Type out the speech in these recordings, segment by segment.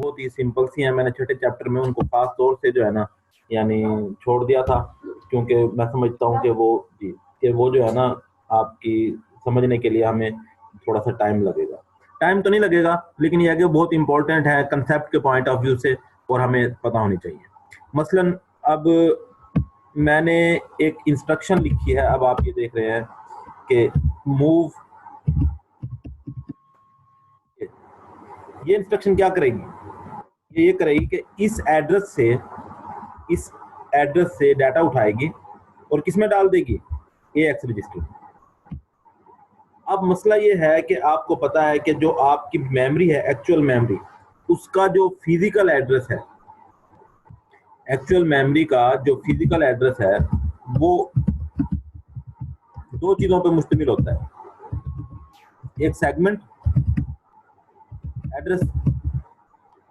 बहुत ही सिंपल सी हैं। मैंने छठे चैप्टर में उनको खास तौर से जो है ना यानी छोड़ दिया था, क्योंकि मैं समझता हूँ कि वो जो है ना आपकी समझने के लिए हमें थोड़ा सा टाइम लगेगा। टाइम तो नहीं लगेगा, लेकिन ये है कि बहुत इंपॉर्टेंट है कंसेप्ट के पॉइंट ऑफ व्यू से और हमें पता होनी चाहिए। मसलन अब मैंने एक इंस्ट्रक्शन लिखी है, अब आप ये देख रहे हैं कि मूव, ये इंस्ट्रक्शन क्या करेगी, ये करेगी कि इस एड्रेस से डाटा उठाएगी और किस में डाल देगी, AX रजिस्टर। अब मसला ये है कि आपको पता है कि जो आपकी मेमोरी है, एक्चुअल मेमोरी, उसका जो फिजिकल एड्रेस है, एक्चुअल मेमोरी का जो फिजिकल एड्रेस है वो दो चीजों पे मुश्तमिल होता है, एक सेगमेंट एड्रेस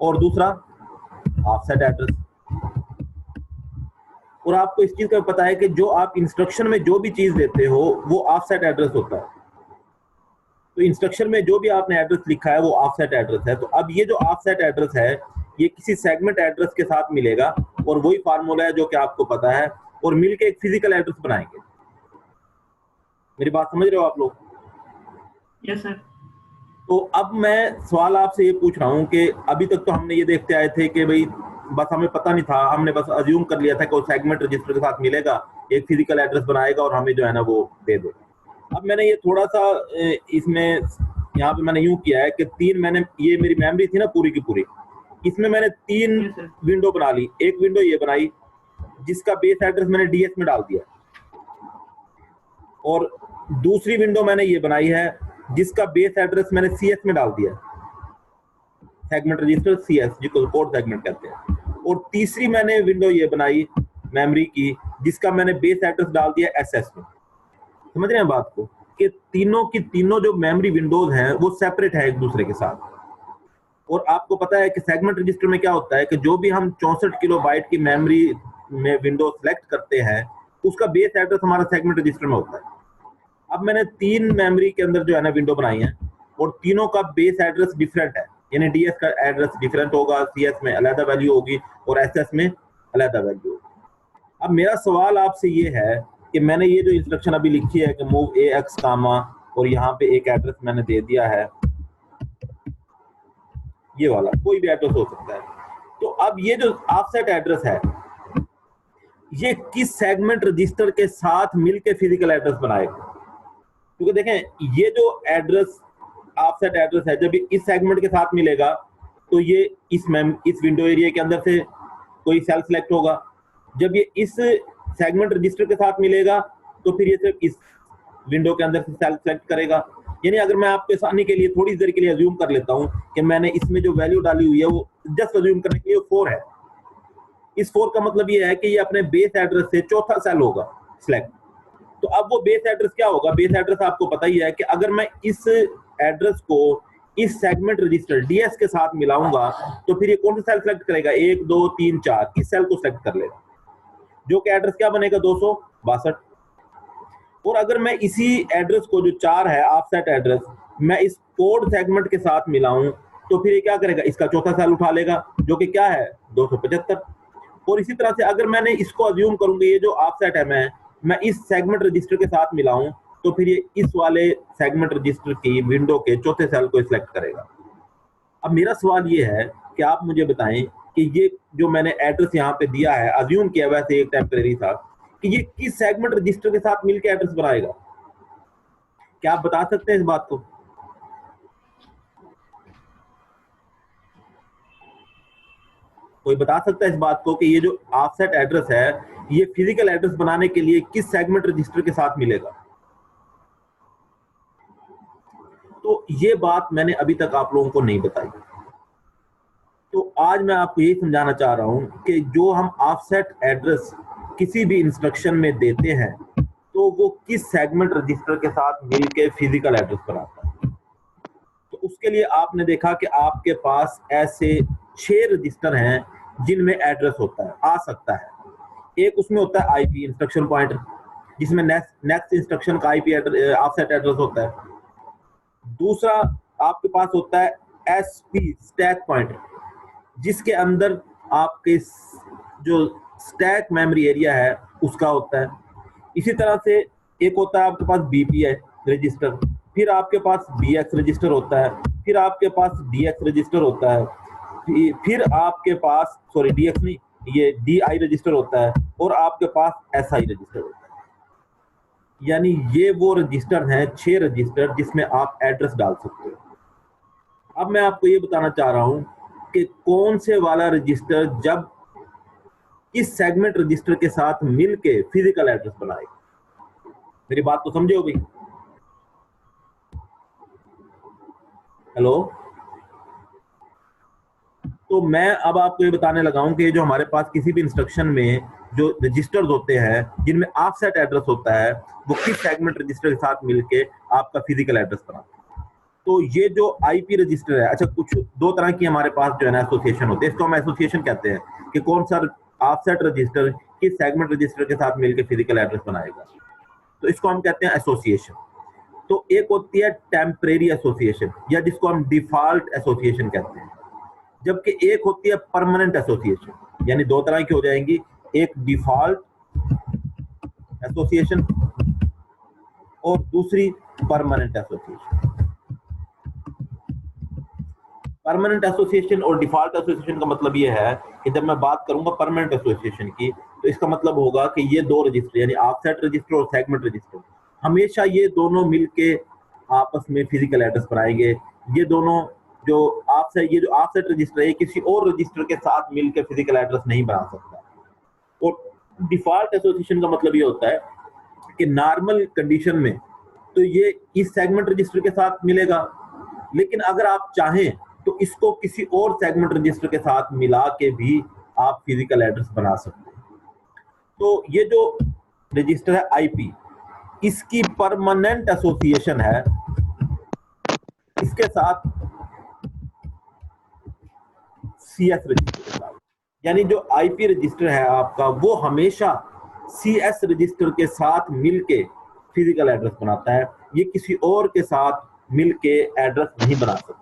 और दूसरा ऑफसेट एड्रेस। और आपको इस चीज का पता है कि जो आप इंस्ट्रक्शन में जो भी चीज देते हो वो ऑफसेट एड्रेस होता है। तो इंस्ट्रक्शन में जो भी आपने एड्रेस लिखा है वो ऑफसेट एड्रेस है। तो अब ये जो ऑफसेट एड्रेस है ये किसी सेगमेंट एड्रेस के साथ मिलेगा और वही फार्मूला है जो कि आपको पता है, और मिलके एक फिजिकल एड्रेस बनाएंगे। मेरी बात समझ रहे हो आप लोग? Yes sir. तो अब मैं सवाल आपसे ये पूछ रहा हूँ कि अभी तक तो हमने ये देखते आए थे कि भाई बस हमें पता नहीं था, हमने बस अज्यूम कर लिया था कि वो सेगमेंट रजिस्टर के साथ मिलेगा, एक फिजिकल एड्रेस बनाएगा और हमें जो है ना वो दे दे। अब मैंने ये थोड़ा सा इसमें यहाँ पे मैंने यूं किया है कि ये मेरी मेमोरी थी ना पूरी की पूरी, इसमें मैंने 3 विंडो बना ली। एक विंडो ये बनाई जिसका बेस एड्रेस मैंने DS में डाल दिया, और दूसरी विंडो मैंने ये बनाई है जिसका बेस एड्रेस मैंने CS में डाल दिया, सेगमेंट रजिस्टर CS, जिसको कोड सेगमेंट कहते हैं। और तीसरी मैंने विंडो ये बनाई मेमोरी की जिसका मैंने बेस एड्रेस डाल दिया SS में। समझ रहे हैं बात को, कि तीनों की तीनों जो मेमोरी विंडोज हैं वो सेपरेट है एक दूसरे के साथ। और आपको पता है कि सेगमेंट रजिस्टर में क्या होता है कि जो भी हम 64 किलोबाइट की मेमोरी में विंडो सेलेक्ट करते हैं उसका बेस एड्रेस हमारा सेगमेंट रजिस्टर में होता है। अब मैंने 3 मेमोरी के अंदर जो है ना विंडो बनाई है और तीनों का बेस एड्रेस डिफरेंट है, यानी DS का एड्रेस डिफरेंट होगा, CS में अलग वैल्यू होगी और SS में अलग वैल्यू होगी। अब मेरा सवाल आपसे ये है कि मैंने ये जो इंस्ट्रक्शन अभी लिखी है कि मूव AX कामा, और यहाँ पे एक एड्रेस मैंने दे दिया है, ये वाला कोई भी एड्रेस हो सकता है। तो अब ये जो ऑफसेट एड्रेस है ये किस सेगमेंट रजिस्टर के साथ मिलके फिजिकल एड्रेस बनाएगा? क्योंकि देखें ये जो एड्रेस ऑफसेट एड्रेस है जब इस सेगमेंट के साथ मिलेगा तो ये इस विंडो एरिया के अंदर से कोई सेल सेलेक्ट होगा, जब ये इस सेगमेंट रजिस्टर के साथ मिलेगा तो फिर ये सिर्फ इस विंडो के अंदर से सेल सेलेक्ट करेगा। यानी अगर मैं आपको आसानी के लिए थोड़ी देर के लिए अज्यूम कर लेता हूं कि मैंने इसमें जो वैल्यू डाली हुई है वो जस्ट अज्यूम करने के लिए 4 है, इस 4 का मतलब ये है कि ये अपने बेस एड्रेस से चौथा सेल होगा सिलेक्ट। तो अब वो बेस एड्रेस क्या होगा? बेस एड्रेस आपको पता ही है कि अगर मैं इस एड्रेस को इस सेगमेंट रजिस्टर DS के साथ मिलाऊंगा तो फिर ये कौन सा सेल सेलेक्ट करेगा? 1 2 3 4 इस सेल को सेलेक्ट कर लेगा, जो कि एड्रेस क्या बनेगा? 262। और अगर मैं इसी एड्रेस को जो 4 है ऑफसेट एड्रेस, मैं इस कोड सेगमेंट के साथ मिलाऊं तो फिर ये क्या करेगा? इसका चौथा सेल उठा लेगा जो कि क्या है? 275। और इसी तरह से अगर मैंने इसको अज्यूम करूंगा ये जो ऑफसेट है मैं इस सेगमेंट रजिस्टर के साथ मिलाऊं तो फिर ये इस वाले सेगमेंट रजिस्टर की विंडो के चौथे सेल को सिलेक्ट करेगा। अब मेरा सवाल ये है कि आप मुझे बताएं कि ये जो मैंने एड्रेस यहाँ पे दिया है, अज्यूम किया वैसे एक टेम्परेरी था, कि ये किस सेगमेंट रजिस्टर के साथ मिलकर एड्रेस बनाएगा? क्या आप बता सकते हैं इस बात को? कोई बता सकता है इस बात को कि ये जो ऑफसेट एड्रेस है ये फिजिकल एड्रेस बनाने के लिए किस सेगमेंट रजिस्टर के साथ मिलेगा? तो ये बात मैंने अभी तक आप लोगों को नहीं बताई। तो आज मैं आपको यही समझाना चाह रहा हूं कि जो हम ऑफसेट एड्रेस किसी भी इंस्ट्रक्शन में देते हैं तो वो किस सेगमेंट रजिस्टर के साथ मिलके फिजिकल एड्रेस बनाता है। तो उसके लिए आपने देखा कि आपके पास ऐसे 6 रजिस्टर हैं जिनमें एड्रेस होता है, आ सकता है। एक उसमें होता है IP इंस्ट्रक्शन पॉइंटर, जिसमें नेक्स्ट इंस्ट्रक्शन का IP ऑफसेट एड्रेस होता है। दूसरा आपके पास होता है SP स्टैक पॉइंटर, जिसके अंदर आपके जो स्टैक मेमोरी एरिया है उसका होता है। इसी तरह से एक होता है आपके पास बीपीआई रजिस्टर, फिर आपके पास बीएक्स रजिस्टर होता है, फिर आपके पास डीएक्स रजिस्टर होता है, फिर आपके पास सॉरी डीएक्स नहीं, ये डीआई रजिस्टर होता है, और आपके पास एसआई रजिस्टर होता है। यानी ये वो रजिस्टर हैं, 6 रजिस्टर जिसमें आप एड्रेस डाल सकते हो। अब मैं आपको ये बताना चाह रहा हूं कि कौन से वाला रजिस्टर जब इस सेगमेंट रजिस्टर के साथ मिलके फिजिकल एड्रेस बनाएगा। मेरी बात तो समझे हो भाई? हेलो। तो मैं अब आपको ये बताने लगा हूं कि जो हमारे पास किसी भी इंस्ट्रक्शन में जो रजिस्टर्स होते हैं जिनमें ऑफसेट एड्रेस होता है, वो किस सेगमेंट रजिस्टर के साथ मिलके आपका फिजिकल एड्रेस बनाता है। तो ये जो आईपी रजिस्टर है, अच्छा कुछ दो तरह की हमारे पास जो है ना एसोसिएशन होते हैं, इसको हम एसोसिएशन कहते हैं कि कौन सा ऑफसेट रजिस्टर किस सेगमेंट रजिस्टर के साथ मिलकर फिजिकल एड्रेस बनाएगा, तो इसको हम कहते हैं एसोसिएशन। तो एक होती है टेम्परेरी एसोसिएशन या जिसको हम डिफॉल्ट एसोसिएशन कहते हैं, जबकि एक होती है परमानेंट एसोसिएशन। यानी दो तरह की हो जाएंगी, एक डिफॉल्ट एसोसिएशन और दूसरी परमानेंट एसोसिएशन। परमानेंट एसोसिएशन और डिफॉल्ट एसोसिएशन का मतलब ये है कि जब मैं बात करूंगा परमानेंट एसोसिएशन की, तो इसका मतलब होगा कि ये दो रजिस्टर यानी ऑफसेट रजिस्टर और सेगमेंट रजिस्टर हमेशा ये दोनों मिलके आपस में फिजिकल एड्रेस बनाएंगे। ये दोनों जो ये जो ऑफसेट रजिस्टर है किसी और रजिस्टर के साथ मिलकर फिजिकल एड्रेस नहीं बना सकता। और डिफॉल्ट एसोसिएशन का मतलब ये होता है कि नॉर्मल कंडीशन में तो ये इस सेगमेंट रजिस्टर के साथ मिलेगा, लेकिन अगर आप चाहें तो इसको किसी और सेगमेंट रजिस्टर के साथ मिला के भी आप फिजिकल एड्रेस बना सकते हैं। तो ये जो रजिस्टर है आईपी, इसकी परमानेंट एसोसिएशन है इसके साथ सीएस रजिस्टर के साथ। यानी जो आईपी रजिस्टर है आपका वो हमेशा सीएस रजिस्टर के साथ मिलके फिजिकल एड्रेस बनाता है, ये किसी और के साथ मिलके एड्रेस नहीं बना सकता।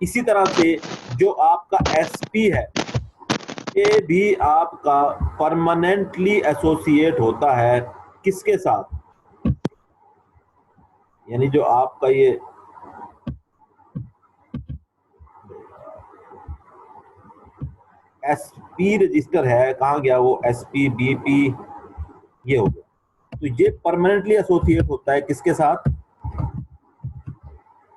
इसी तरह से जो आपका एसपी है ये भी आपका परमानेंटली एसोसिएट होता है किसके साथ, यानी जो आपका ये एसपी रजिस्टर है, कहाँ गया वो एसपी बीपी, ये हो गया। तो ये परमानेंटली एसोसिएट होता है किसके साथ,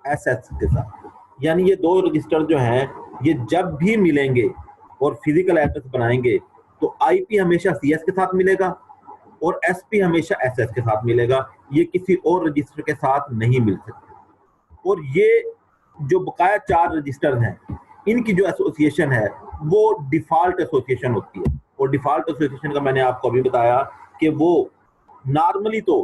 एसएस के साथ। यानी ये दो रजिस्टर जो हैं ये जब भी मिलेंगे और फिजिकल एड्रेस बनाएंगे तो आईपी हमेशा सीएस के साथ मिलेगा और एसपी हमेशा एसएस के साथ मिलेगा, ये किसी और रजिस्टर के साथ नहीं मिल सकते। और ये जो बकाया 4 रजिस्टर हैं इनकी जो एसोसिएशन है वो डिफॉल्ट एसोसिएशन होती है। और डिफॉल्ट एसोसिएशन का मैंने आपको अभी बताया कि वो नॉर्मली तो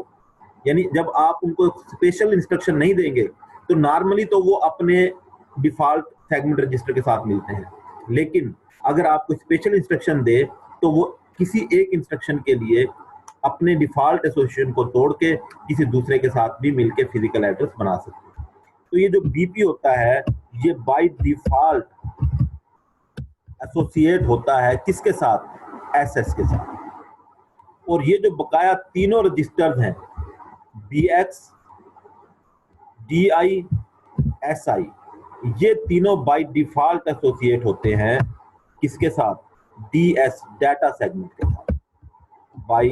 यानी जब आप उनको स्पेशल इंस्ट्रक्शन नहीं देंगे तो नॉर्मली तो वो अपने डिफॉल्ट सेगमेंट रजिस्टर के साथ मिलते हैं, लेकिन अगर आपको स्पेशल इंस्ट्रक्शन दे तो वो किसी एक इंस्ट्रक्शन के लिए अपने डिफॉल्ट एसोसिएशन को तोड़ के किसी दूसरे के साथ भी मिलके फिजिकल एड्रेस बना सकते हैं। तो ये जो बीपी होता है ये बाय डिफॉल्ट एसोसिएट होता है किसके साथ, एसएस के साथ। और ये जो बकाया तीनों रजिस्टर्स हैं बीएक्स डीआई एसआई, ये तीनों बाय डिफॉल्ट एसोसिएट होते हैं किसके साथ, डीएस डाटा सेगमेंट के साथ। बाय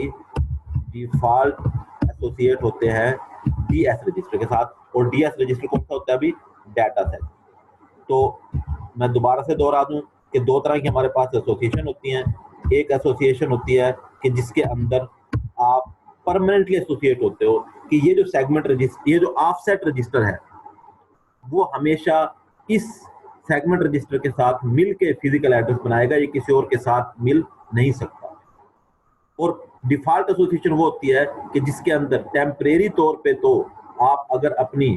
डिफॉल्ट एसोसिएट होते हैं डीएस रजिस्टर के साथ, और डीएस रजिस्टर कौन सा होता है अभी, डाटा सेगमेंट। तो मैं दोबारा से दोहरा दूं कि दो तरह की हमारे पास एसोसिएशन होती हैं। एक एसोसिएशन होती है कि जिसके अंदर आप परमानेंटली एसोसिएट होते हो कि ये जो सेगमेंट रजिस्टर, ये जो ऑफसेट रजिस्टर है वो हमेशा इस सेगमेंट रजिस्टर के साथ मिल के फिजिकल एड्रेस बनाएगा, ये किसी और के साथ मिल नहीं सकता। और डिफॉल्ट एसोसिएशन वो होती है कि जिसके अंदर टेम्परेरी तौर पे तो आप अगर अपनी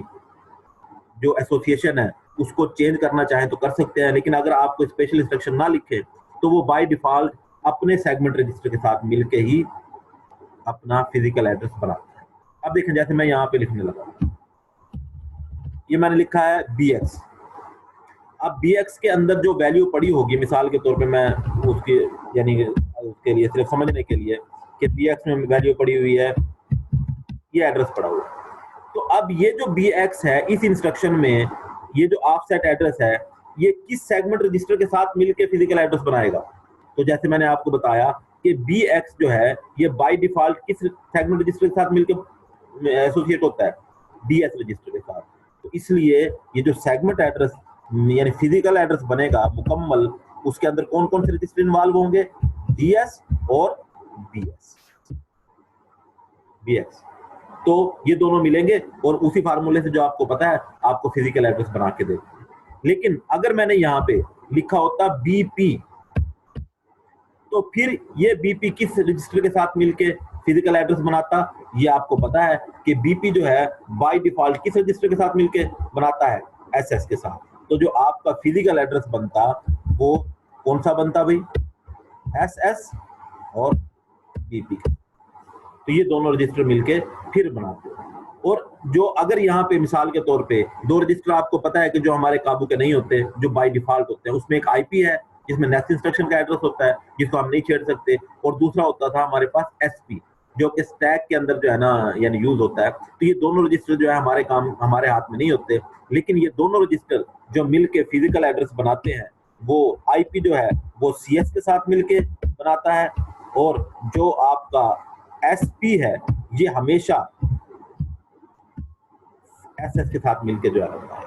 जो एसोसिएशन है उसको चेंज करना चाहें तो कर सकते हैं, लेकिन अगर आपको स्पेशल इंस्ट्रक्शन ना लिखे तो वो बाय डिफॉल्ट अपने सेगमेंट रजिस्टर के साथ मिलके ही अपना फिजिकल एड्रेस बनाता है। अब देखें जैसे मैं यहाँ पे लिखने लगा, ये मैंने लिखा है बीएक्स। अब BX के अंदर जो वैल्यू पड़ी होगी, मिसाल के तौर पे मैं उसकी यानी उसके लिए सिर्फ समझने के लिए कि BX में वैल्यू पड़ी हुई है, ये एड्रेस पड़ा हुआ है। तो अब ये जो BX है इस इंस्ट्रक्शन में, ये जो ऑफसेट एड्रेस है, ये किस सेगमेंट रजिस्टर के साथ मिलकर फिजिकल एड्रेस बनाएगा? तो जैसे मैंने आपको बताया कि BX जो है ये बाय डिफॉल्ट किस सेगमेंट रजिस्टर के साथ मिलकर एसोसिएट होता है? DS रजिस्टर के साथ। तो इसलिए ये जो सेगमेंट एड्रेस यानी फिजिकल एड्रेस बनेगा मुकम्मल, उसके अंदर कौन कौन से रजिस्टर इन्वॉल्व होंगे? DS और BX। तो ये दोनों मिलेंगे और उसी फार्मूले से जो आपको पता है आपको फिजिकल एड्रेस बना के देगा। लेकिन अगर मैंने यहाँ पे लिखा होता BP, तो फिर ये BP किस रजिस्टर के साथ मिलके फिजिकल एड्रेस बनाता? ये आपको पता है कि BP जो है बाय डिफॉल्ट किस रजिस्टर के साथ मिलके बनाता है? SS के साथ। तो जो आपका फिजिकल एड्रेस बनता वो कौन सा बनता भाई? SS और BP। तो ये दोनों रजिस्टर मिलके फिर बनाते हैं। और जो अगर यहाँ पे मिसाल के तौर पे दो रजिस्टर आपको पता है कि जो हमारे काबू के नहीं होते, जो बाय डिफॉल्ट होते हैं, उसमें एक IP है जिसमें नेक्स्ट इंस्ट्रक्शन का एड्रेस होता है जिसको हम नहीं छेड़ सकते, और दूसरा होता था हमारे पास SP जो कि स्टैक के अंदर जो है ना यानी यूज होता है। तो ये दोनों रजिस्टर जो है हमारे हाथ में नहीं होते, लेकिन ये दोनों रजिस्टर जो मिलके फिजिकल एड्रेस बनाते हैं वो IP जो है वो CS के साथ मिलके बनाता है, और जो आपका SP है ये हमेशा SS के साथ मिलके जो है बनता है।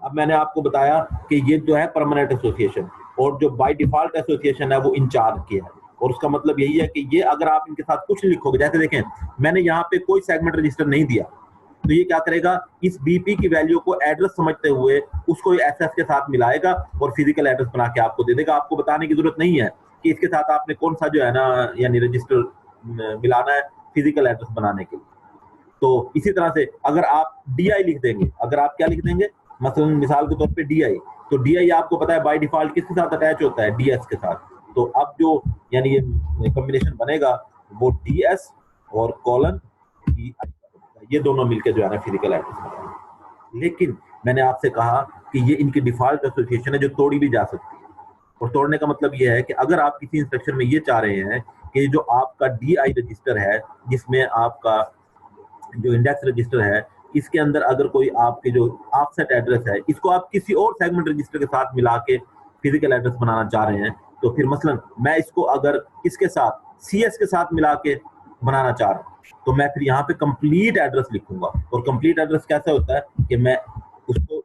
अब मैंने आपको बताया कि ये जो है परमानेंट एसोसिएशन, और जो बाय डिफॉल्ट एसोसिएशन है वो इंचार्ज की है, और उसका मतलब यही है कि ये अगर आप इनके साथ कुछ लिखोगे, जैसे देखें मैंने यहाँ पे कोई सेगमेंट रजिस्टर नहीं दिया, तो ये क्या करेगा? इस BP की वैल्यू को एड्रेस समझते हुए उसको SS के साथ मिलाएगा और फिजिकल एड्रेस बना के आपको दे देगा। आपको बताने की जरूरत नहीं है कि इसके साथ आपने कौन सा जो है ना यानी रजिस्टर मिलाना है फिजिकल एड्रेस बनाने के लिए। तो इसी तरह से अगर आप DI लिख देंगे, अगर आप क्या लिख देंगे, मसलन मिसाल के तौर पे DI, तो DI आपको पता है बाय डिफॉल्ट किसके साथ अटैच होता है? DS के साथ। तो अब जो यानी ये कॉम्बिनेशन बनेगा वो DS और कोलन DI, ये दोनों मिलकर जो है ना फिजिकल एड्रेस बनाएंगे। लेकिन मैंने आपसे कहा कि ये इनकी डिफॉल्ट एसोसिएशन है जो तोड़ी भी जा सकती है, और तोड़ने का मतलब ये है कि अगर आप किसी इंस्ट्रक्शन में ये चाह रहे हैं कि जो आपका DI रजिस्टर है जिसमें आपका जो इंडेक्स रजिस्टर है, इसके अंदर अगर कोई आपके जो ऑफसेट एड्रेस है इसको आप किसी और सेगमेंट रजिस्टर के साथ मिला के फिजिकल एड्रेस बनाना चाह रहे हैं, तो फिर मसलन मैं इसको अगर किसके साथ CS के साथ मिला के बनाना चाह रहा हूँ, तो मैं फिर यहाँ पे कंप्लीट एड्रेस लिखूंगा। और कंप्लीट एड्रेस कैसे होता है कि मैं उसको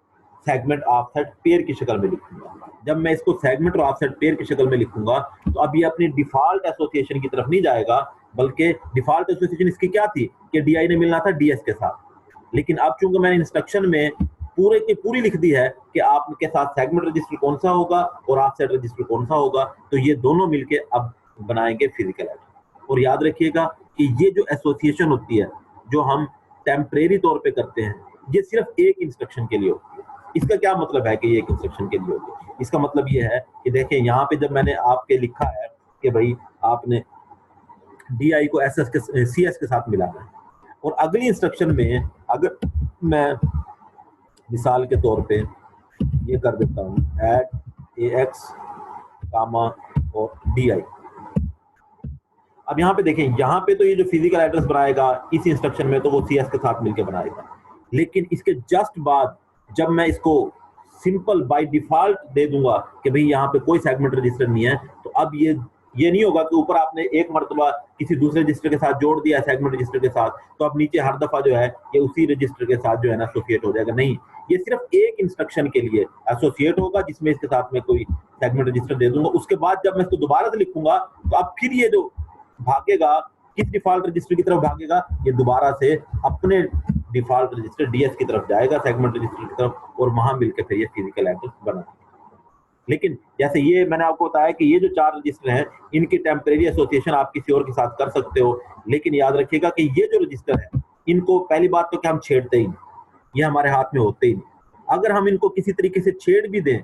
सेगमेंट ऑफसेट पेयर की शक्ल में लिखूंगा। जब मैं इसको सेगमेंट और ऑफसेट पेयर की शक्ल में लिखूंगा तो अब ये अपनी डिफॉल्ट एसोसिएशन की तरफ नहीं जाएगा, बल्कि डिफॉल्ट एसोसिएशन इसकी क्या थी कि DI ने मिलना था DS के साथ। लेकिन अब चूंकि मैंने इंस्ट्रक्शन में पूरे की पूरी लिख दी है कि आपके साथ सेगमेंट रजिस्टर कौन सा होगा और ऑफसेट रजिस्टर कौन सा होगा, तो ये दोनों मिलके अब बनाएंगे फिजिकल एड्रेस। और याद रखिएगा कि ये जो एसोसिएशन होती है जो हम टेम्परेरी तौर पे करते हैं, ये सिर्फ एक इंस्ट्रक्शन के लिए होती है। इसका क्या मतलब है कि ये एक इंस्ट्रक्शन के लिए होती है? इसका मतलब ये है कि देखें यहाँ पे जब मैंने आपके लिखा है कि भाई आपने DI को CS के साथ मिलाना है, और अगली इंस्ट्रक्शन में अगर मैं मिसाल के तौर पे ये कर देता हूँ ऐड AX कामा और DI। अब यहाँ पे देखें, यहाँ पे तो ये जो फिजिकल एड्रेस बनाएगा इस इंस्ट्रक्शन में तो वो CS के साथ मिलकर बनाएगा, लेकिन इसके जस्ट बाद जब मैं इसको सिंपल बाय डिफॉल्ट दे दूंगा कि भाई यहाँ पे कोई सेगमेंट रजिस्टर नहीं है, तो अब ये नहीं होगा कि ऊपर आपने एक मरतबा किसी दूसरे रजिस्टर के साथ जोड़ दिया सेगमेंट रजिस्टर के साथ तो अब नीचे हर दफा जो है ये उसी रजिस्टर के साथ जो है ना एसोसिएट हो जाएगा। नहीं, ये सिर्फ एक इंस्ट्रक्शन के लिए एसोसिएट होगा जिसमें इसके साथ में कोई सेगमेंट रजिस्टर दे दूंगा। उसके बाद जब मैं इसको दोबारा से लिखूंगा तो अब फिर ये जो भागेगा किस डिफॉल्ट रजिस्टर की तरफ भागेगा, ये दोबारा से अपने डिफॉल्ट रजिस्टर DS की तरफ जाएगा सेगमेंट रजिस्टर की तरफ, और वहां मिलकर फिर ये फिजिकल एड्रेस बनाएगा। लेकिन जैसे ये मैंने आपको बताया कि ये जो 4 रजिस्टर हैं इनकी टेम्परेरी एसोसिएशन आप किसी और के साथ कर सकते हो, लेकिन याद रखिएगा कि ये जो रजिस्टर है इनको पहली बात तो कि हम छेड़ते ही नहीं, ये हमारे हाथ में होते ही नहीं। अगर हम इनको किसी तरीके से छेड़ भी दें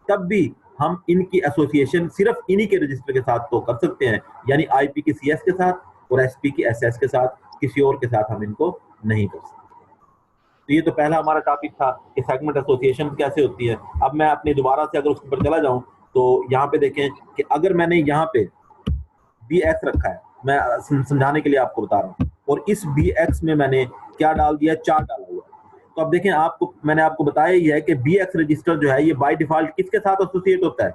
तब भी हम इनकी एसोसिएशन सिर्फ इन्हीं के रजिस्टर के साथ तो कर सकते हैं, यानी IP की CS के साथ और SP की SS के साथ, किसी और के साथ हम इनको नहीं कर सकते। तो ये तो पहला हमारा टॉपिक था कि सेगमेंट एसोसिएशन कैसे होती है। अब मैं अपनी दोबारा से अगर उसके ऊपर चला जाऊं तो यहाँ पे देखें कि अगर मैंने यहाँ पे बी एक्स रखा है, मैं समझाने के लिए आपको बता रहा हूँ, और इस बी एक्स में मैंने क्या डाल दिया, 4 डाला हुआ। तो अब देखें, मैंने आपको बताया ही है कि बी एक्स रजिस्टर जो है ये बाय डिफॉल्ट किसके साथ एसोसिएट होता है,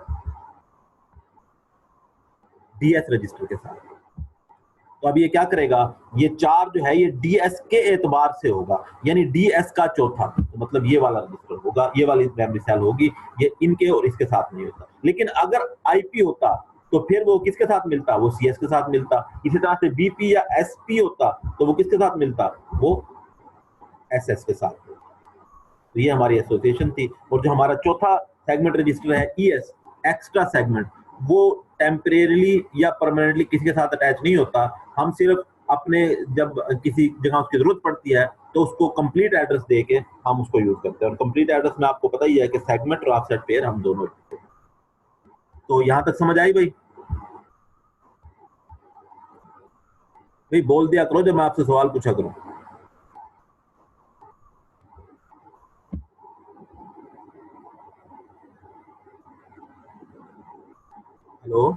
डीएस रजिस्टर के साथ। तो अब ये क्या करेगा, ये 4 जो है ये डीएस के एतबार से होगा, यानी डीएस का चौथा, तो मतलब ये वाला रजिस्टर होगा, ये वाली मेमोरी सेल होगी, ये इनके और इसके साथ नहीं होता। लेकिन अगर आईपी होता तो फिर वो किसके साथ मिलता, वो सीएस के साथ मिलता। इसी तरह से बीपी या एसपी होता तो वो किसके साथ मिलता, वो एसएस के साथ। तो ये हमारी एसोसिएशन थी। और जो हमारा चौथा सेगमेंट रजिस्टर है ईएस, एक्स्ट्रा सेगमेंट, वो टेम्परेरीली या परमानेंटली किसी के साथ अटैच नहीं होता। हम सिर्फ अपने जब किसी जगह उसकी जरूरत पड़ती है तो उसको कंप्लीट एड्रेस दे के हम उसको यूज करते हैं। और कंप्लीट एड्रेस में आपको पता ही है कि सेगमेंट और ऑफसेट पेयर हम दोनों। तो यहां तक समझ आई भाई? भाई बोल दिया करो जब मैं आपसे सवाल पूछा करूं। हेलो,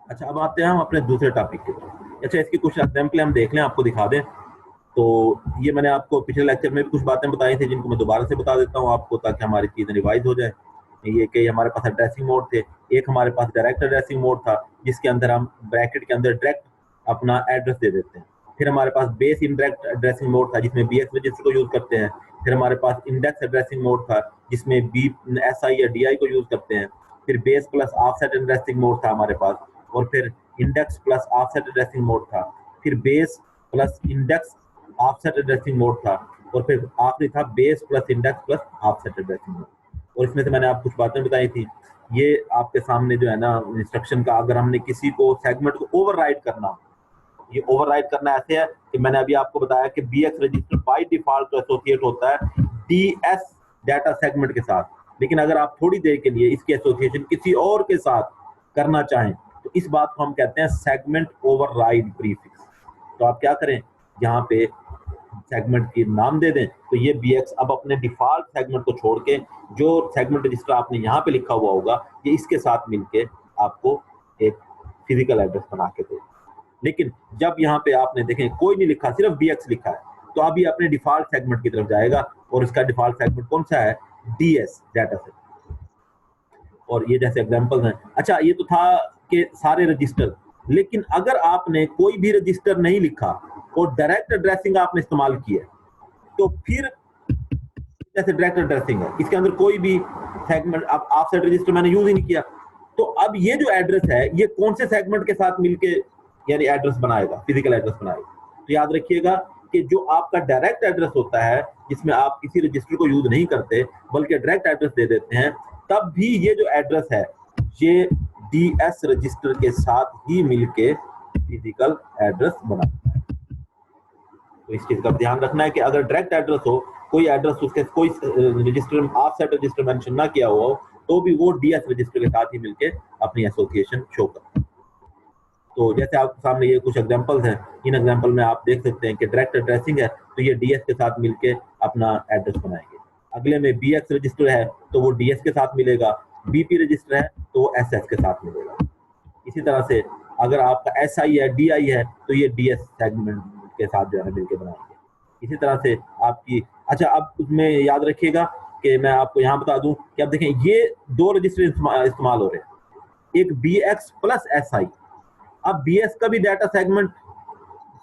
अच्छा अब आते हैं हम अपने दूसरे टॉपिक की तरफ। अच्छा, इसकी कुछ एग्जाम्पल हम देख लें, आपको दिखा दें। तो ये मैंने आपको पिछले लेक्चर में भी कुछ बातें बताई थी जिनको मैं दोबारा से बता देता हूँ आपको, ताकि हमारी चीज़ें रिवाइज हो जाए। ये कि हमारे पास एड्रेसिंग मोड थे, एक हमारे पास डायरेक्ट एड्रेसिंग मोड था जिसके अंदर हम ब्रैकेट के अंदर डायरेक्ट अपना एड्रेस दे देते हैं। फिर हमारे पास बेस इंडायरेक्ट एड्रेसिंग मोड था जिसमें बी एक्स रजिस्टर को यूज करते हैं। फिर हमारे पास इंडेक्स एड्रेसिंग मोड था जिसमें बी एस आई या डी आई को यूज करते हैं। फिर base plus offset addressing mode था हमारे पास, और फिर index plus offset addressing mode था। फिर base plus index offset addressing mode था, और फिर आखिरी था base plus index plus offset addressing mode. और इसमें से मैंने आपको कुछ बातें बताई थी। ये आपके सामने जो है ना इंस्ट्रक्शन का, अगर हमने किसी को सेगमेंट को ओवरराइड करना, ये ओवरराइड करना ऐसे है कि मैंने अभी आपको बताया कि बीएक्स रजिस्टर बाय डिफॉल्ट तो एसोसिएट होता है डीएस डाटा सेगमेंट के साथ। लेकिन अगर आप थोड़ी देर के लिए इसकी एसोसिएशन किसी और के साथ करना चाहें तो इस बात को हम कहते हैं सेगमेंट ओवरराइड प्रीफिक्स। तो आप क्या करें, यहाँ पे सेगमेंट की नाम दे दें, तो ये बीएक्स अब अपने डिफॉल्ट सेगमेंट को छोड़ के जो सेगमेंट रजिस्टर आपने यहाँ पे लिखा हुआ होगा ये इसके साथ मिलके आपको एक फिजिकल एड्रेस बना के दे। लेकिन जब यहाँ पे आपने देखें कोई नहीं लिखा, सिर्फ बीएक्स लिखा है, तो अभी अपने डिफॉल्ट सेगमेंट की तरफ जाएगा, और इसका डिफॉल्ट सेगमेंट कौन सा है, डीएस डाटा सेट। और ये जैसे एग्जांपल हैं। अच्छा, ये तो था कि सारे रजिस्टर, लेकिन अगर आपने कोई भी रजिस्टर नहीं लिखा और डायरेक्ट एड्रेसिंग आपने इस्तेमाल किया, तो फिर जैसे डायरेक्ट एड्रेसिंग है, इसके अंदर कोई भी सेगमेंट ऑफसेट रजिस्टर मैंने यूज ही नहीं किया, तो अब ये जो एड्रेस है ये कौन से सेगमेंट के साथ मिलके यानी एड्रेस बनाएगा, फिजिकल एड्रेस बनाएगा। तो याद रखिएगा कि जो आपका डायरेक्ट एड्रेस होता है जिसमें आप किसी रजिस्टर को यूज नहीं करते बल्कि डायरेक्ट एड्रेस दे देते हैं, तब भी ये जो एड्रेस है ये डीएस रजिस्टर के साथ ही मिलके फिजिकल एड्रेस बनाता है। तो इस चीज का ध्यान रखना है कि अगर डायरेक्ट एड्रेस हो, कोई एड्रेस उसके कोई रजिस्टर ऑफसेट रजिस्टर मेंशन ना किया हुआ हो, तो भी वो डीएस रजिस्टर के साथ ही मिलके अपनी एसोसिएशन शो करता है। तो जैसे आपके सामने ये कुछ एग्जांपल्स हैं, इन एग्जांपल में आप देख सकते हैं कि डायरेक्ट एड्रेसिंग है तो ये डीएस के साथ मिलके अपना एड्रेस बनाएंगे। अगले में बीएक्स रजिस्टर है तो वो डीएस के साथ मिलेगा, बीपी रजिस्टर है तो वो एसएस के साथ मिलेगा। इसी तरह से अगर आपका एसआई है, डीआई है, तो ये डीएस सेगमेंट के साथ जो है मिलकर बनाएंगे। इसी तरह से आपकी, अच्छा अब उसमें याद रखिएगा कि मैं आपको यहाँ बता दूं कि अब देखें ये 2 रजिस्टर इस्तेमाल हो रहे हैं, एक बीएक्स प्लस एसआई। अब बीएस का भी डाटा सेगमेंट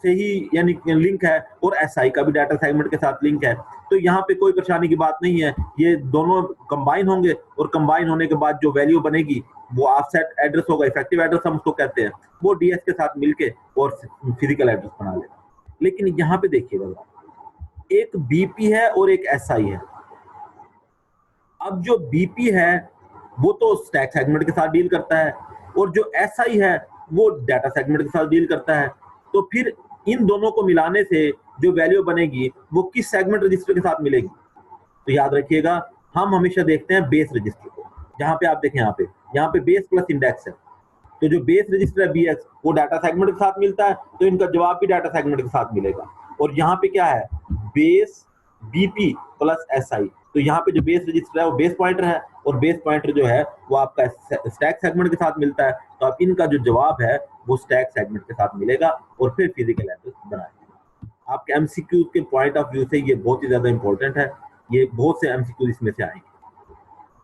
से ही यानी लिंक है और एसआई का भी डाटा सेगमेंट के साथ लिंक है, तो यहाँ पे कोई परेशानी की बात नहीं है। ये दोनों कंबाइन होंगे और कंबाइन होने के बाद जो वैल्यू बनेगी वो ऑफसेट एड्रेस होगा, इफेक्टिव एड्रेस हम उसको कहते हैं, वो डीएस के साथ मिलके और फिजिकल एड्रेस बना लेगा। लेकिन यहाँ पे देखिएगा, एक बीपी है और एक एसआई है। अब जो बीपी है वो तो स्टैक सेगमेंट के साथ डील करता है, और जो एसआई है वो डाटा सेगमेंट के साथ डील करता है। तो फिर इन दोनों को मिलाने से जो वैल्यू बनेगी वो किस सेगमेंट रजिस्टर के साथ मिलेगी। तो याद रखिएगा, हम हमेशा देखते हैं बेस रजिस्टर को। जहां पे आप देखें यहाँ पे बेस प्लस इंडेक्स है, तो जो बेस रजिस्टर है BX वो डाटा सेगमेंट के साथ मिलता है, तो इनका जवाब भी डाटा सेगमेंट के साथ मिलेगा। और यहाँ पे क्या है, बेस BP प्लस SI, तो यहाँ पे जो बेस रजिस्टर है वो बेस पॉइंटर है, और बेस पॉइंटर जो है वो आपका स्टैक सेगमेंट के साथ मिलता है, तो आप इनका जो जवाब है वो स्टैक सेगमेंट के साथ मिलेगा और फिर फिजिकल एड्रेस बनाएंगे। आपके MCQ के पॉइंट ऑफ व्यू से ये बहुत ही ज्यादा इंपॉर्टेंट है, ये बहुत से MCQ इसमें से आएंगे।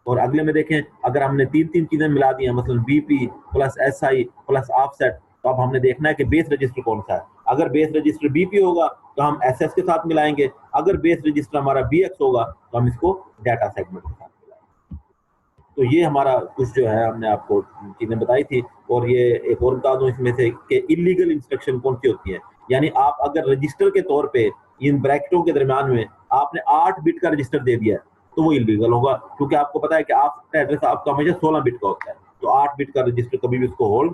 और अगले में देखें, अगर हमने तीन चीजें मिला दी हैं, मतलब BP plus SI plus offset, तो अब हमने देखना है कि बेस रजिस्टर कौन सा है। अगर बेस रजिस्टर BP होगा तो हम SS के साथ मिलाएंगे, अगर बेस रजिस्टर हमारा BX होगा तो हम इसको डाटा सेगमेंट के साथ मिलाएंगे। तो ये हमारा कुछ जो है हमने आपको चीजें बताई थी। और ये एक और बता दूं इसमें से कि इलीगल इंस्ट्रक्शन कौन सी होती है, यानी आप अगर रजिस्टर के तौर पे इन ब्रैकेटों के दरमियान में आपने 8 बिट का रजिस्टर दे दिया है तो वो इलीगल होगा, क्योंकि आपको पता है कि आपका एड्रेस आपका हमेशा 16 बिट का होता है, तो 8 बिट का रजिस्टर कभी भी उसको होल्ड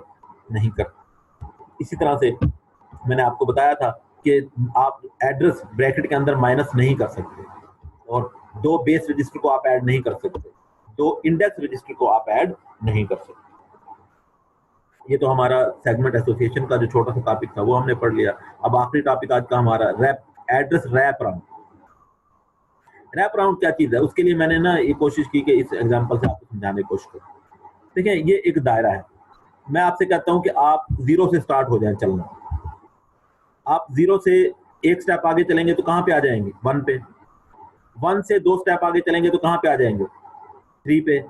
नहीं करता। इसी तरह से मैंने आपको बताया था कि आप एड्रेस ब्रैकेट के अंदर माइनस नहीं कर सकते, और 2 बेस रजिस्टर को आप ऐड नहीं कर सकते, 2 इंडेक्स रजिस्टर को आप ऐड नहीं कर सकते। ये तो हमारा सेगमेंट एसोसिएशन का जो छोटा सा टॉपिक था वो हमने पढ़ लिया। अब आखिरी टॉपिक आज का हमारा address wrap round. Wrap round क्या चीज है, उसके लिए मैंने ना ये कोशिश की कि इस एग्जांपल से आपको समझाने की कोशिश करूं। देखिए, ये एक दायरा है, मैं आपसे कहता हूं कि आप 0 से स्टार्ट हो जाएं चलना। आप 0 से एक स्टेप आगे चलेंगे तो कहां पे आ जाएंगे, 1 पे। 1 से 2 स्टेप आगे चलेंगे तो कहां पे आ जाएंगे, 3 पे।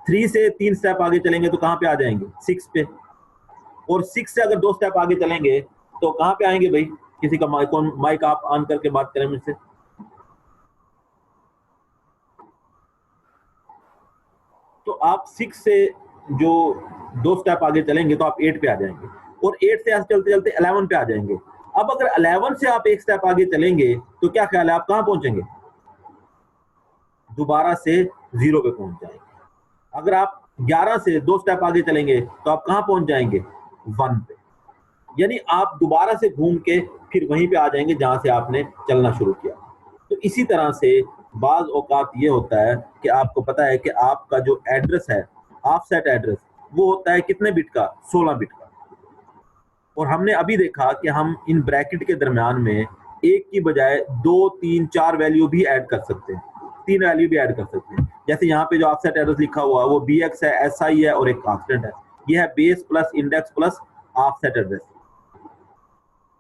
3 से 3 स्टेप आगे चलेंगे तो कहां पे आ जाएंगे, 6 पे। और 6 से अगर 2 स्टेप आगे चलेंगे तो कहां पे आएंगे भाई, किसी का माइक आप ऑन करके बात करें मुझसे। तो आप 6 से जो 2 स्टेप आगे चलेंगे तो आप 8 पे आ जाएंगे, और 8 से ऐसे चलते चलते 11 पे आ जाएंगे। अब अगर 11 से आप एक स्टेप आगे चलेंगे तो क्या ख्याल है, आप कहां पहुंचेंगे, दोबारा से 0 पे पहुंच जाएंगे। अगर आप 11 से 2 स्टेप आगे चलेंगे तो आप कहां पहुंच जाएंगे, 1 पे। यानी आप दोबारा से घूम के फिर वहीं पे आ जाएंगे जहां से आपने चलना शुरू किया। तो इसी तरह से बाज औकात ये होता है कि आपको पता है कि आपका जो एड्रेस है, ऑफसेट एड्रेस, वो होता है कितने बिट का, 16 बिट का। और हमने अभी देखा कि हम इन ब्रैकेट के दरमियान में एक की बजाय 2, 3, 4 वैल्यू भी ऐड कर सकते हैं, 3 वैल्यू भी ऐड कर सकते हैं। जैसे यहाँ पे जो ऑफसेट एड्रेस लिखा हुआ है वो BX है, SI है और एक कांस्टेंट है। ये है base plus index plus offset address.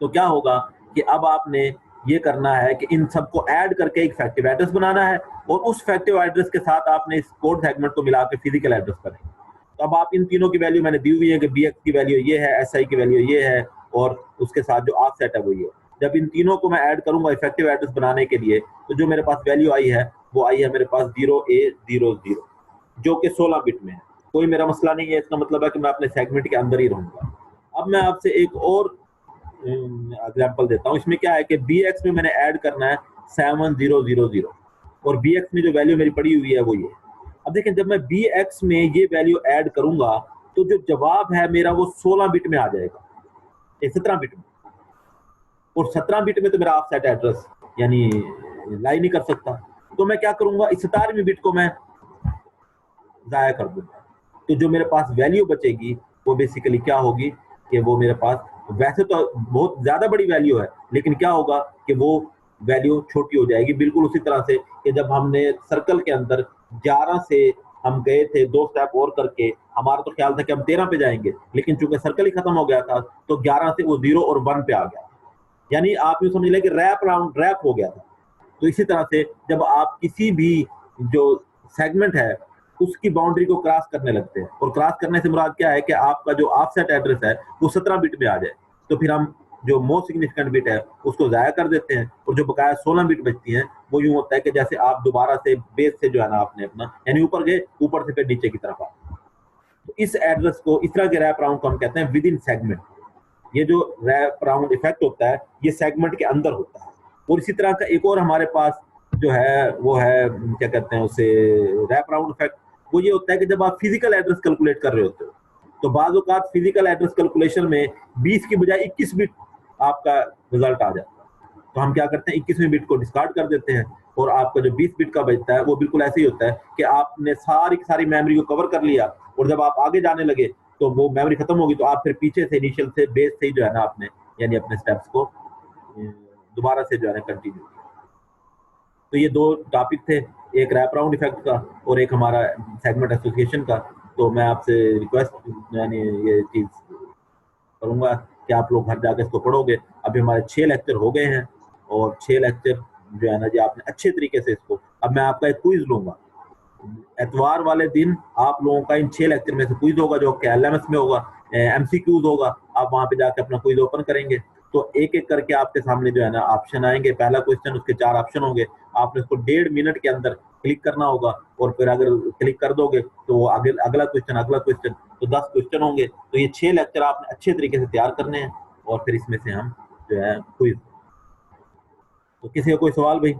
तो क्या होगा कि अब आपने ये करना है कि इन सबको ऐड करके एक फैक्टिव एड्रेस बनाना है, और उस फैक्टिव एड्रेस के साथ आपने इस कोड सेगमेंट को मिला के फिजिकल एड्रेस करेंगे। तो अब आप इन तीनों की वैल्यू मैंने दी हुई है कि BX की वैल्यू ये है, SI की वैल्यू ये है, और उसके साथ जो ऑफसेट है वो ये। जब इन तीनों को मैं ऐड करूंगा इफेक्टिव एड्रेस बनाने के लिए, तो जो मेरे पास वैल्यू आई है वो आई है मेरे पास 0A00, जो कि 16 बिट में है। कोई मेरा मसला नहीं है, इसका मतलब है कि मैं अपने सेगमेंट के अंदर ही रहूंगा। अब मैं आपसे एक और एग्जाम्पल देता हूँ। इसमें क्या है कि BX में मैंने ऐड करना है 7000, और BX में जो वैल्यू मेरी पड़ी हुई है वो ये। अब देखें, जब मैं BX में ये वैल्यू ऐड करूंगा तो जो जवाब है मेरा वो 16 बिट में आ जाएगा, 17 बिट में। और 17 बिट में तो मेरा ऑफसेट एड्रेस यानी लाई नहीं कर सकता, तो मैं क्या करूंगा, इस 17वीं बिट को मैं जाया कर दूंगा। तो जो मेरे पास वैल्यू बचेगी वो बेसिकली क्या होगी कि वो मेरे पास वैसे तो बहुत ज्यादा बड़ी वैल्यू है, लेकिन क्या होगा कि वो वैल्यू छोटी हो जाएगी। बिल्कुल उसी तरह से कि जब हमने सर्कल के अंदर 11 से हम गए थे 2 स्टेप और करके, हमारा तो ख्याल था कि हम 13 पे जाएंगे, लेकिन चूंकि सर्कल ही खत्म हो गया था तो 11 से वो 0 और 1 पे आ गया। यानी आप यूं समझ लें कि रैप राउंड रैप हो गया था। तो इसी तरह से जब आप किसी भी जो सेगमेंट है उसकी बाउंड्री को क्रॉस करने लगते हैं, और क्रॉस करने से मुराद क्या है कि आपका जो ऑफसेट एड्रेस है वो 17 बिट में आ जाए, तो फिर हम जो मोस्ट सिग्निफिकेंट बिट है उसको जाया कर देते हैं, और जो बकाया 16 बिट बचती हैं वो यूं होता है कि जैसे आप दोबारा से बेस से जो है ना आपने अपना यानी ऊपर गए, ऊपर से फिर नीचे की तरफ आए। तो इस एड्रेस को, इस तरह के रैप राउंड को हम कहते हैं विद इन सेगमेंट। ये जो रैप राउंड इफेक्ट होता है ये सेगमेंट के अंदर होता है। और इसी तरह का एक और हमारे पास जो है वो है, क्या कहते हैं उसे, रैप राउंड इफेक्ट। वो ये होता है कि जब आप फिजिकल एड्रेस कैलकुलेट कर रहे होते हो तो बाज़ औक़ात फिजिकल एड्रेस कैलकुलेशन में 20 की बजाय 21 बिट आपका रिजल्ट आ जाता है। तो हम क्या करते हैं, 21वीं बिट को डिस्कार्ड कर देते हैं और आपका जो 20 बिट का बचता है वो बिल्कुल ऐसे ही होता है कि आपने सारी की सारी मेमोरी को कवर कर लिया, और जब आप आगे जाने लगे तो वो मेमोरी खत्म होगी, तो आप फिर पीछे से इनिशियल से बेस से ही जो है ना आपने यानी अपने स्टेप्स को दोबारा से जो है ना कंटिन्यू किया। तो ये दो टॉपिक थे, एक रैप राउंड इफेक्ट का और एक हमारा सेगमेंट एसोसिएशन का। तो मैं आपसे रिक्वेस्ट यानी ये चीज़ करूँगा कि आप लोग घर जाकर इसको पढ़ोगे। अभी हमारे 6 लेक्चर हो गए हैं, और 6 लेक्चर जो है ना जी आपने अच्छे तरीके से इसको, अब मैं आपका एक क्विज लूँगा एतवार वाले दिन, आप लोगों का इन 6 लेक्चर में से क्विज होगा जो कि एलएमएस में होगा, एमसीक्यूज होगा, आप वहां पे जाके अपना क्विज ओपन करेंगे। तो एक एक करके आपके सामने जो है ना ऑप्शन आएंगे, पहला क्वेश्चन, उसके 4 ऑप्शन होंगे, आपने उसको 1.5 मिनट के अंदर क्लिक करना होगा, और फिर अगर क्लिक कर दोगे तो वो आगे अगला क्वेश्चन, तो 10 क्वेश्चन होंगे। तो ये 6 लेक्चर आपने अच्छे तरीके से तैयार करने हैं, और फिर इसमें से हम जो है क्विज। तो किसी का कोई सवाल भाई?